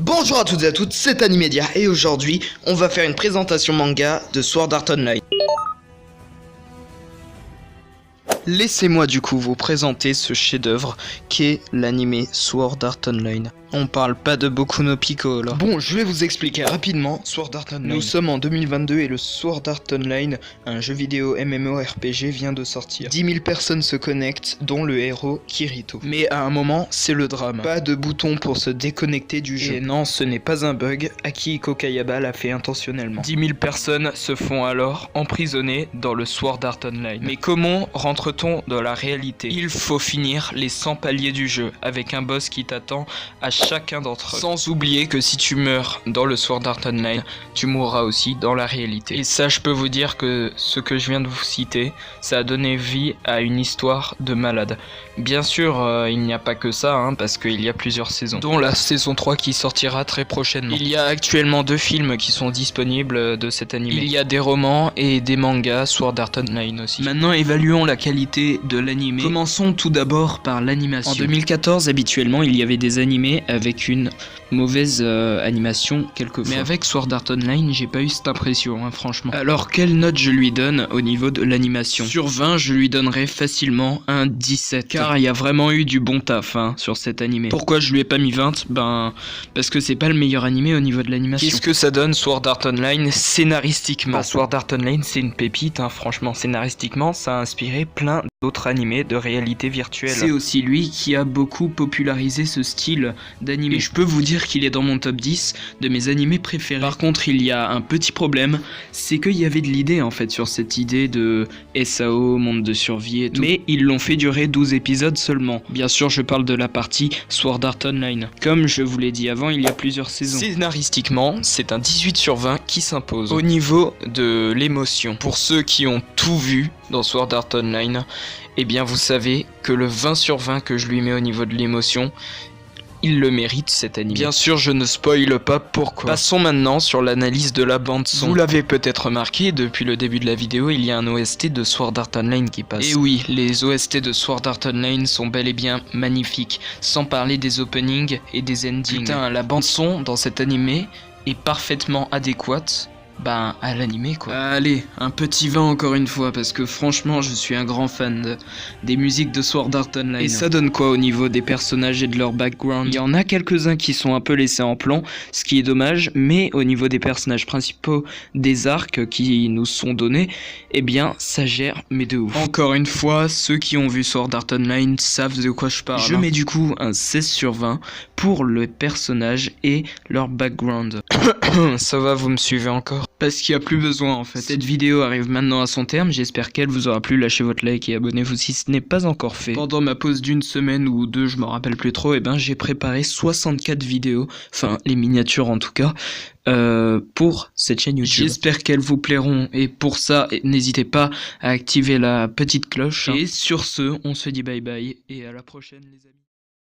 Bonjour à toutes et à toutes, c'est Animedia et aujourd'hui on va faire une présentation manga de Sword Art Online. Laissez-moi du coup vous présenter ce chef-d'œuvre qu'est l'anime Sword Art Online. On parle pas de Boku no Pico là. Bon, je vais vous expliquer rapidement Sword Art Online. Nous sommes en 2022 et le Sword Art Online, un jeu vidéo MMORPG, vient de sortir. 10 000 personnes se connectent, dont le héros Kirito. Mais à un moment, c'est le drame. Pas de bouton pour se déconnecter du jeu. Et non, ce n'est pas un bug, Akihiko Kayaba l'a fait intentionnellement. 10 000 personnes se font alors emprisonner dans le Sword Art Online. Mais comment rentre-t-on dans la réalité? Il faut finir les 100 paliers du jeu, avec un boss qui t'attend à chacun d'entre eux. Sans oublier que si tu meurs dans le Sword Art Online, tu mourras aussi dans la réalité. Et ça, je peux vous dire que ce que je viens de vous citer, ça a donné vie à une histoire de malade. Bien sûr, il n'y a pas que ça, parce qu'il y a plusieurs saisons, dont la saison 3 qui sortira très prochainement. Il y a actuellement 2 films qui sont disponibles de cet anime. Il y a des romans et des mangas Sword Art Online aussi. Maintenant, évaluons la qualité de l'anime. Commençons tout d'abord par l'animation. En 2014, habituellement, il y avait des animés avec une mauvaise animation quelquefois. Mais avec Sword Art Online, j'ai pas eu cette impression, franchement. Alors, quelle note je lui donne au niveau de l'animation? Sur 20, je lui donnerais facilement un 17. Car il y a vraiment eu du bon taf sur cet animé. Pourquoi je lui ai pas mis 20? Parce que c'est pas le meilleur animé au niveau de l'animation. Qu'est-ce que ça donne Sword Art Online scénaristiquement? Sword Art Online, c'est une pépite, franchement. Scénaristiquement, ça a inspiré plein d'autres animés de réalité virtuelle. C'est aussi lui qui a beaucoup popularisé ce style d'animé. Et je peux vous dire qu'il est dans mon top 10 de mes animés préférés. Par contre, il y a un petit problème, c'est qu'il y avait de l'idée en fait sur cette idée de SAO, monde de survie et tout. Mais ils l'ont fait durer 12 épisodes seulement. Bien sûr, je parle de la partie Sword Art Online. Comme je vous l'ai dit avant, il y a plusieurs saisons. Scénaristiquement, c'est un 18 sur 20 qui s'impose. Au niveau de l'émotion, pour ceux qui ont tout vu dans Sword Art Online, eh bien vous savez que le 20 sur 20 que je lui mets au niveau de l'émotion, il le mérite cet anime. Bien sûr, je ne spoile pas pourquoi. Passons maintenant sur l'analyse de la bande son. Vous l'avez peut-être remarqué, depuis le début de la vidéo, il y a un OST de Sword Art Online qui passe. Et oui, les OST de Sword Art Online sont bel et bien magnifiques, sans parler des openings et des endings. Putain, la bande son dans cet animé est parfaitement adéquate à l'animé quoi. Allez, un petit 20 encore une fois, parce que franchement je suis un grand fan des musiques de Sword Art Online. Et ça donne quoi au niveau des personnages et de leur background? Il y en a quelques-uns qui sont un peu laissés en plan, ce qui est dommage, mais au niveau des personnages principaux, des arcs qui nous sont donnés, eh bien ça gère mais de ouf. Encore une fois, ceux qui ont vu Sword Art Online savent de quoi je parle. Je mets du coup un 16 sur 20 pour le personnage et leur background. Ça va, vous me suivez encore? Parce qu'il n'y a plus besoin en fait. Cette vidéo arrive maintenant à son terme, j'espère qu'elle vous aura plu, lâchez votre like et abonnez-vous si ce n'est pas encore fait. Pendant ma pause d'une semaine ou deux, je me rappelle plus trop, j'ai préparé 64 vidéos, enfin les miniatures en tout cas, pour cette chaîne YouTube. J'espère qu'elles vous plairont et pour ça, n'hésitez pas à activer la petite cloche. Et sur ce, on se dit bye bye et à la prochaine les amis.